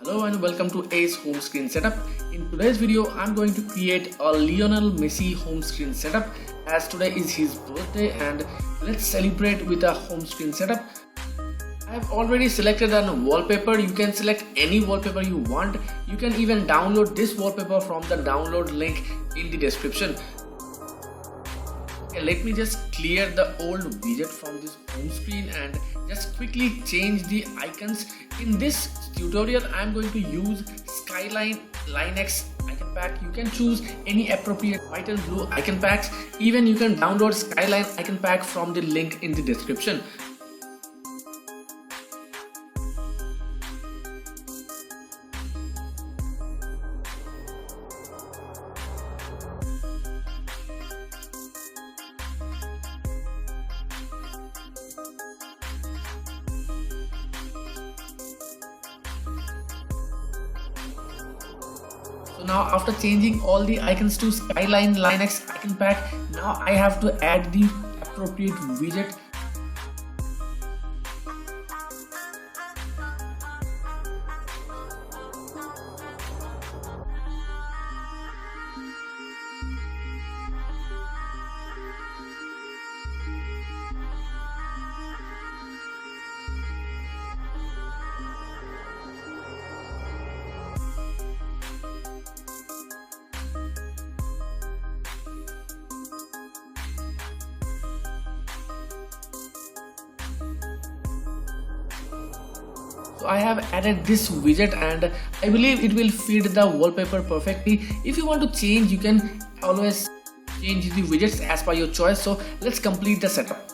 Hello and welcome to Ace Home Screen Setup. In today's video, I'm going to create a Lionel Messi home screen setup as today is his birthday and let's celebrate with a home screen setup. I have already selected a wallpaper. You can select any wallpaper you want. You can even download this wallpaper from the download link in the description. Okay, let me just clear the old widget from this home screen and just quickly change the icons. In this tutorial, I'm going to use SkyLine LineX icon pack. You can choose any appropriate white and blue icon packs. Even you can download SkyLine icon pack from the link in the description. So now after changing all the icons to SkyLine LineX icon pack, now I have to add the appropriate widget. So I have added this widget and I believe it will fit the wallpaper perfectly. If you want to change, you can always change the widgets as per your choice. So let's complete the setup.